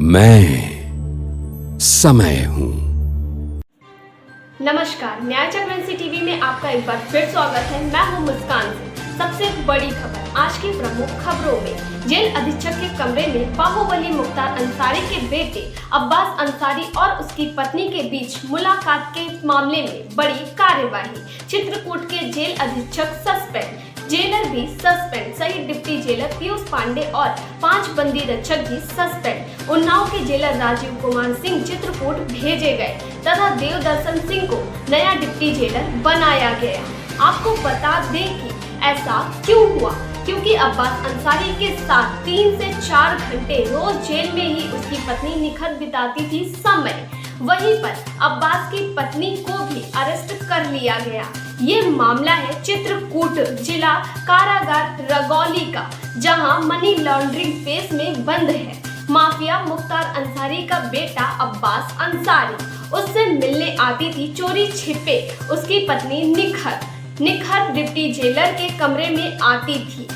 मैं समय हूं। नमस्कार, न्याय चक्रवंशी टीवी में आपका एक बार फिर स्वागत है। मैं हूं मुस्कान सिंह। सबसे बड़ी खबर आज की प्रमुख खबरों में, जेल अधीक्षक के कमरे में बाहुबली मुख्तार अंसारी के बेटे अब्बास अंसारी और उसकी पत्नी के बीच मुलाकात के मामले में बड़ी कार्यवाही। चित्रकूट के जेल अधीक्षक सस्पेंड, जेलर भी सस्पेंड सहित डिप्टी जेलर पीयूष पांडे और 5 बंदी रक्षक भी सस्पेंड। उन्नाव के जेलर राजीव कुमार सिंह चित्रकूट भेजे गए तथा देवदर्शन सिंह को नया डिप्टी जेलर बनाया गया। आपको बता दें कि ऐसा क्यों हुआ, क्योंकि अब्बास अंसारी के साथ 3 से 4 घंटे रोज जेल में ही उसकी पत्नी निखत बिताती थी समय। वहीं पर अब्बास की पत्नी को भी अरेस्ट कर लिया गया। ये मामला है चित्रकूट जिला कारागार रगौली का, जहां मनी लॉन्ड्रिंग केस में बंद है माफिया मुख्तार अंसारी का बेटा अब्बास अंसारी। उससे मिलने आती थी चोरी छिपे उसकी पत्नी निखत डिप्टी जेलर के कमरे में आती थी।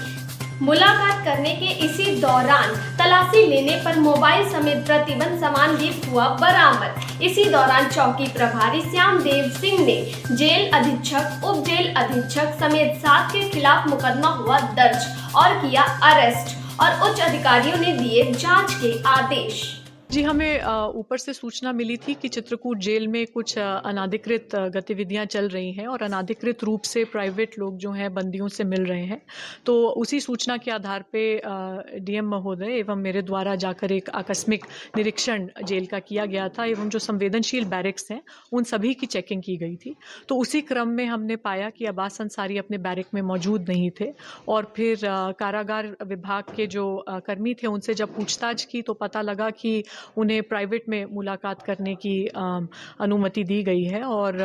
मुलाकात करने के इसी दौरान तलाशी लेने पर मोबाइल समेत प्रतिबंध सामान भी हुआ बरामद। इसी दौरान चौकी प्रभारी श्यामदेव सिंह ने जेल अधीक्षक, उप जेल अधीक्षक समेत 7 के खिलाफ मुकदमा हुआ दर्ज और किया अरेस्ट और उच्च अधिकारियों ने दिए जांच के आदेश। जी, हमें ऊपर से सूचना मिली थी कि चित्रकूट जेल में कुछ अनाधिकृत गतिविधियां चल रही हैं और अनाधिकृत रूप से प्राइवेट लोग जो हैं बंदियों से मिल रहे हैं। तो उसी सूचना के आधार पे डीएम महोदय एवं मेरे द्वारा जाकर एक आकस्मिक निरीक्षण जेल का किया गया था एवं जो संवेदनशील बैरक्स हैं उन सभी की चेकिंग की गई थी। तो उसी क्रम में हमने पाया कि अब्बास अंसारी अपने बैरक में मौजूद नहीं थे और फिर कारागार विभाग के जो कर्मी थे उनसे जब पूछताछ की तो पता लगा कि उन्हें प्राइवेट में मुलाकात करने की अनुमति दी गई है और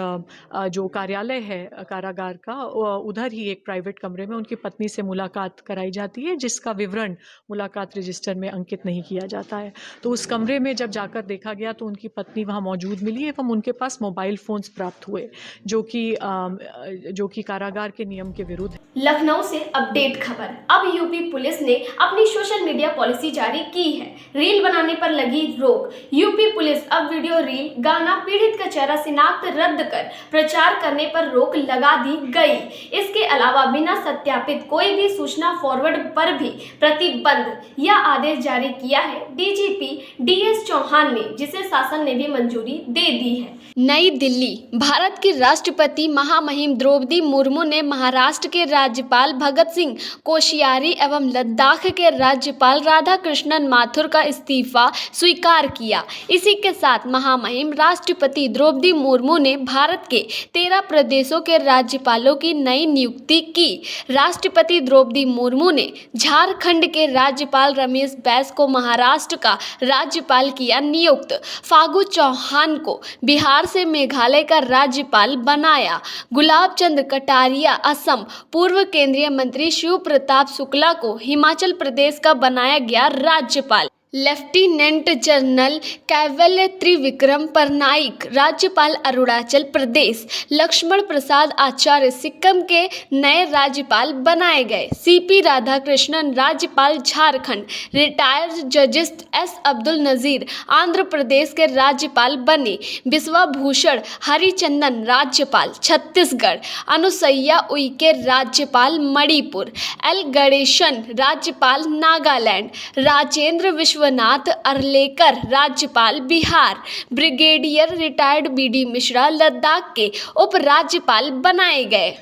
जो कार्यालय है कारागार का उधर ही एक प्राइवेट कमरे में उनकी पत्नी से मुलाकात कराई जाती है, जिसका विवरण मुलाकात रजिस्टर में अंकित नहीं किया जाता है। तो उस कमरे में जब जाकर देखा गया तो उनकी पत्नी वहाँ मौजूद मिली एवं उनके पास मोबाइल फोन्स प्राप्त हुए जो कि कारागार के नियम के विरुद्ध है। लखनऊ से अपडेट खबर। अब यूपी पुलिस ने अपनी सोशल मीडिया पॉलिसी जारी की है। रील बनाने पर लगी रोक। यूपी पुलिस अब वीडियो, रील, गाना, पीड़ित का चेहरा शिनाख्त रद्द कर प्रचार करने पर रोक लगा दी गई। इसके अलावा बिना सत्यापित कोई भी सूचना फॉरवर्ड पर भी प्रतिबंध यह आदेश जारी किया है डीजीपी डीएस चौहान ने, जिसे शासन ने भी मंजूरी दे दी है। नई दिल्ली। भारत की राष्ट्रपति महामहिम द्रौपदी मुर्मू ने महाराष्ट्र के राज्यपाल भगत सिंह कोश्यारी एवं लद्दाख के राज्यपाल राधाकृष्णन माथुर का इस्तीफा स्वीकार किया। इसी के साथ महामहिम राष्ट्रपति द्रौपदी मुर्मू ने भारत के 13 प्रदेशों के राज्यपालों की नई नियुक्ति की। राष्ट्रपति द्रौपदी मुर्मू ने झारखंड के राज्यपाल रमेश बैस को महाराष्ट्र का राज्यपाल किया नियुक्त। फागू चौहान को बिहार से मेघालय का राज्यपाल बनाया। गुलाब चंद कटारिया असम, पूर्व केंद्रीय मंत्री शिव प्रताप शुक्ला को हिमाचल प्रदेश का बनाया गया राज्यपाल। लेफ्टिनेंट जनरल कैवल्य त्रिविक्रम परनाइक राज्यपाल अरुणाचल प्रदेश। लक्ष्मण प्रसाद आचार्य सिक्किम के नए राज्यपाल बनाए गए। सीपी राधाकृष्णन राज्यपाल Jharkhand. Retired justice S Abdul Nazir Andhra Pradesh के राज्यपाल बने। बिश्वभूषण हरिचंदन राज्यपाल छत्तीसगढ़। अनुसैया उइके राज्यपाल मणिपुर। एल गणेशन राज्यपाल नागालैंड। राजेंद्र विश्वनाथ अर्लेकर राज्यपाल Bihar. Brigadier retired BD Mishra Ladakh के उप राज्यपाल बनाए गए।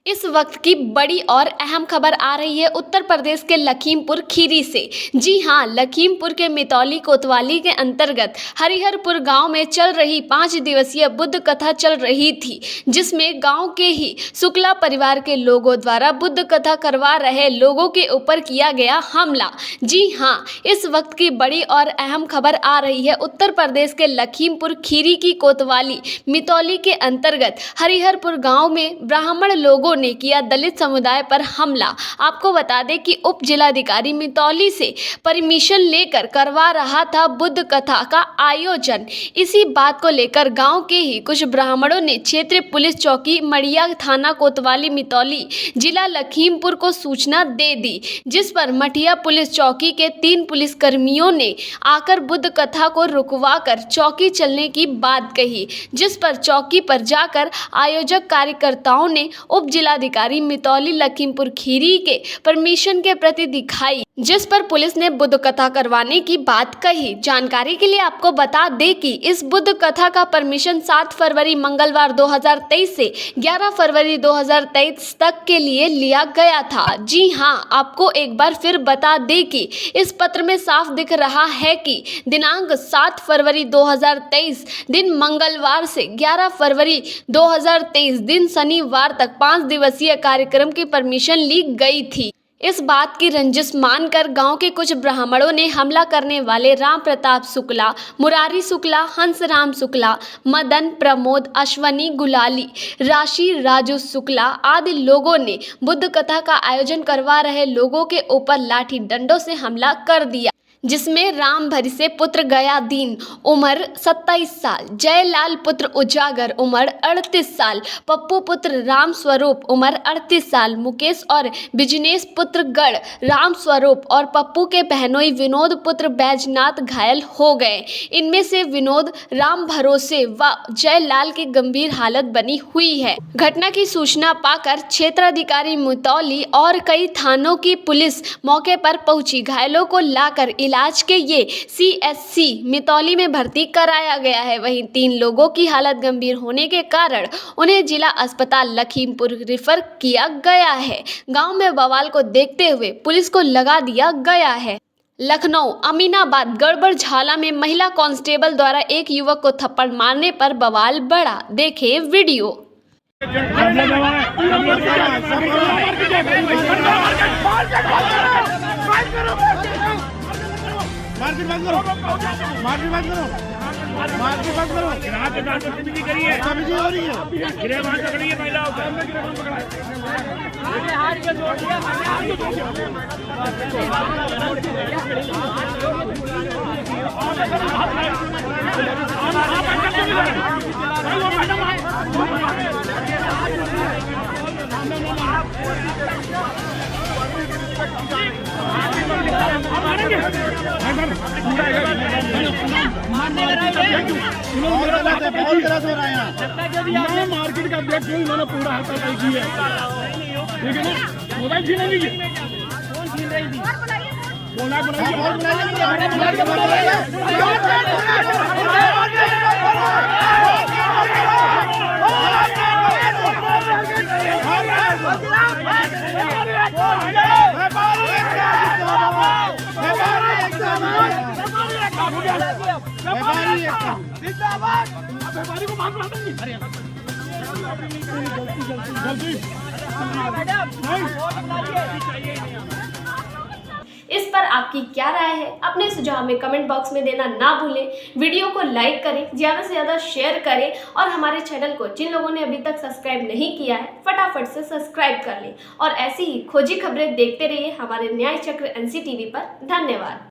इस वक्त की बड़ी और अहम खबर आ रही है उत्तर प्रदेश के लखीमपुर खीरी से। जी हां, लखीमपुर के मितौली कोतवाली के अंतर्गत हरिहरपुर गांव में चल रही 5 दिवसीय बुद्ध कथा चल रही थी, जिसमें गांव के ही शुक्ला परिवार के लोगों द्वारा बुद्ध कथा करवा रहे लोगों के ऊपर किया गया हमला। जी हां, इस वक्त की बड़ी और अहम खबर आ रही है उत्तर प्रदेश के लखीमपुर खीरी की कोतवाली मितौली के अंतर्गत हरिहरपुर गाँव में ब्राह्मण लोगों लोगों ने किया दलित समुदाय पर हमला। आपको बता दें कि उप जिलाधिकारी मितौली से परमिशन लेकर करवा रहा था बुद्ध कथा का आयोजन। इसी बात को लेकर गांव के ही कुछ ब्राह्मणों ने क्षेत्रीय पुलिस चौकी मड़िया, थाना कोतवाली, मितौली, जिला लखीमपुर को सूचना दे दी, जिस पर मठिया पुलिस चौकी के 3 पुलिसकर्मियों ने आकर बुद्ध कथा को रुकवाकर चौकी चलने की बात कही, जिस पर चौकी पर जाकर आयोजक कार्यकर्ताओं ने उप जिलाधिकारी मितौली लखीमपुर खीरी के परमिशन के प्रति दिखाई, जिस पर पुलिस ने बुद्ध कथा करवाने की बात कही। जानकारी के लिए आपको बता दें कि इस बुद्ध कथा का परमिशन 7 फरवरी मंगलवार 2023 से 11 फरवरी 2023 तक के लिए लिया गया था। जी हां, आपको एक बार फिर बता दें कि इस पत्र में साफ दिख रहा है कि दिनांक 7 फरवरी 2023 दिन मंगलवार से 11 फरवरी 2023 दिन शनिवार तक 5 दिवसीय कार्यक्रम की परमिशन ली गई थी। इस बात की रंजिश मानकर गांव के कुछ ब्राह्मणों ने हमला करने वाले राम प्रताप शुक्ला, मुरारी शुक्ला, हंसराम शुक्ला, मदन, प्रमोद, अश्वनी, गुलाली, राशि, राजू शुक्ला आदि लोगों ने बुद्ध कथा का आयोजन करवा रहे लोगों के ऊपर लाठी डंडों से हमला कर दिया, जिसमें राम भरी से पुत्र गया दीन उम्र 27 साल, जयलाल पुत्र उजागर उम्र 38 साल, पप्पू पुत्र राम स्वरूप उम्र 38 साल, मुकेश और बिजनेश पुत्र गढ़ राम स्वरूप और पप्पू के बहनोई विनोद पुत्र बैजनाथ घायल हो गए। इनमें से विनोद राम भरोसे व जयलाल की गंभीर हालत बनी हुई है। घटना की सूचना पाकर क्षेत्राधिकारी मितौली और कई थानों की पुलिस मौके पर पहुंची। घायलों को लाकर इलाज के लिए CSC मितौली में भर्ती कराया गया है। वहीं 3 लोगों की हालत गंभीर होने के कारण उन्हें जिला अस्पताल लखीमपुर रेफर किया गया है। गांव में बवाल को देखते हुए पुलिस को लगा दिया गया है। लखनऊ अमीनाबाद गड़बड़ झाला में महिला कांस्टेबल द्वारा एक युवक को थप्पड़ मारने पर बवाल बढ़ा। देखें वीडियो। मारपीट बंद करो, मारपीट बंद करो, मारपीट बंद करो। यहाँ पे डांट बदतमीजी करी है, बदतमीजी हो रही है। गिरे वहाँ पकड़ी है महिलाओं को, हमने गिरे वहाँ पकड़ा है। आगे हाथ के जोड़ दिया, आगे जोड़ मार्केट का देख इन्होंने पूरा हाथ की है, ठीक है ना। मोबाइल छीन लीजिए, कौन छीन रही थी? इस पर आपकी क्या राय है? अपने सुझाव में कमेंट बॉक्स में देना ना भूलें। वीडियो को लाइक करें, ज़्यादा से ज़्यादा शेयर करें और हमारे चैनल को जिन लोगों ने अभी तक सब्सक्राइब नहीं किया है फटाफट से सब्सक्राइब कर लें और ऐसी ही खोजी खबरें देखते रहिए हमारे न्याय चक्र NC TV पर। धन्यवाद।